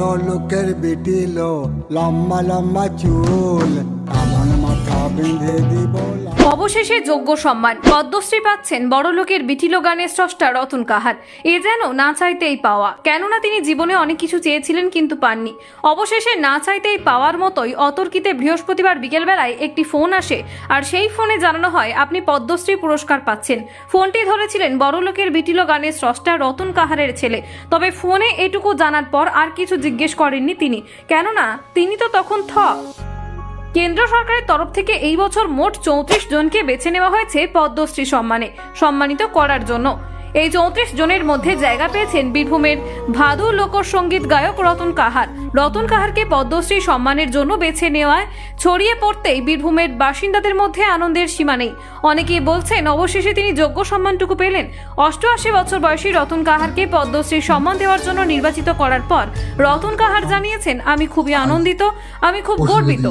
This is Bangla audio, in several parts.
বড় লোকের বিটিল লম্বা লম্বা চুল আমার মাথা বেঁধে দিব। অবশেষে যোগ্য সম্মান পদ্মশ্রী পাচ্ছেন বড়লোকের বিটিলো গানের স্রষ্টা রতন কাহার। এ যেন না চাইতেই পাওয়া, কেননা তিনি জীবনে অনেক কিছু চেয়েছিলেন কিন্তু পাননি। অবশেষে না চাইতেই পাওয়ার মতোই অতর্কিতে বৃহস্পতিবার বিকেলবেলায় একটি ফোন আসে, আর সেই ফোনে জানানো হয় আপনি পদ্মশ্রী পুরস্কার পাচ্ছেন। ফোনটি ধরেছিলেন বড়লোকের বিটিলো গানের স্রষ্টা রতন কাহারের ছেলে। তবে ফোনে এটুকু জানার পর আর কিছু জিজ্ঞেস করেননি তিনি, কেননা তিনি তো তখন কেন্দ্র সরকারের তরফ থেকে এই বছর মোট 34 জনকে বেছে নেওয়া হয়েছে পদ্মশ্রী সম্মানে সম্মানিত করার জন্য। এই 34 জনের মধ্যে জায়গা পেয়েছেন বীরভূমের ভাদু লোকসঙ্গীত গায়ক রতন কাহার। রতন কাহারকে পদ্মশ্রী সম্মানের জন্য বেছে নেওয়ায় ছড়িয়ে পড়তেই বীরভূমের বাসিন্দাদের মধ্যে আনন্দের সীমা নেই। অনেকেই বলছেন অবশেষে তিনি যোগ্য সম্মানটুকু পেলেন। 88 বছর বয়সী রতন কাহারকে পদ্মশ্রী সম্মান দেওয়ার জন্য নির্বাচিত করার পর রতন কাহার জানিয়েছেন, আমি খুবই আনন্দিত, আমি খুব গর্বিত।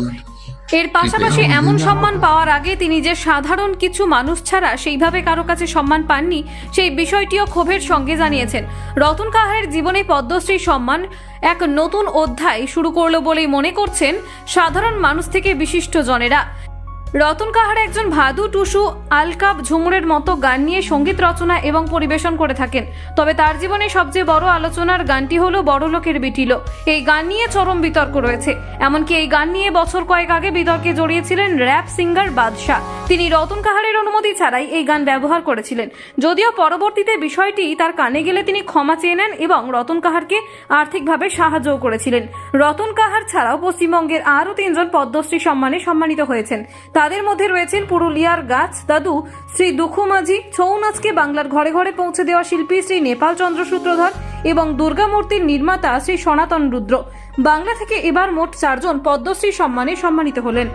এর পাশাপাশি এমন সম্মান পাওয়ার আগে তিনি যে সাধারণ কিছু মানুষ ছাড়া সেইভাবে কারো কাছে সম্মান পাননি, সেই বিষয়টিও ক্ষোভের সঙ্গে জানিয়েছেন। রতন কাহারের জীবনে পদ্মশ্রী সম্মান এক নতুন অধ্যায় শুরু করলো বলেই মনে করছেন সাধারণ মানুষ থেকে বিশিষ্ট জনেরা। রতন কাহার একজন ভাদু, টুসু, আলকাপ, ঝুমুরের মতো গান নিয়ে সঙ্গীত রচনা এবং পরিবেশন করে থাকেন। তবে তার জীবনে সবচেয়ে বড় আলোচনার গানটি হলো বড়লোকের বিটিলো। এই গান নিয়ে চরম বিতর্ক রয়েছে। এমনকি এই গান নিয়ে বছর কয়েক আগে বিতর্কে জড়িয়েছিলেন র্যাপ সিঙ্গার বাদশা। তিনি রতন কাহারের অনুমতি ছাড়াই এই গান ব্যবহার করেছিলেন। যদিও পরবর্তীতে বিষয়টি তার কানে গেলে তিনি ক্ষমা চেয়ে নেন এবং রতন কাহারকে আর্থিকভাবে সাহায্যও করেছিলেন। রতন কাহার ছাড়াও পশ্চিমবঙ্গের আরও 3 জন পদ্মশ্রী সম্মানে সম্মানিত হয়েছেন। তাদের মধ্যে রয়েছেন পুরুলিয়ার গাছ দাদু শ্রী দুঃখু মাঝি, ছৌ নাচকে বাংলার ঘরে ঘরে পৌঁছে দেওয়া শিল্পী শ্রী নেপাল চন্দ্র সূত্রধর এবং দুর্গা মূর্তির নির্মাতা শ্রী সনাতন রুদ্র। বাংলা থেকে এবার মোট 4 জন পদ্মশ্রী সম্মানে সম্মানিত হলেন।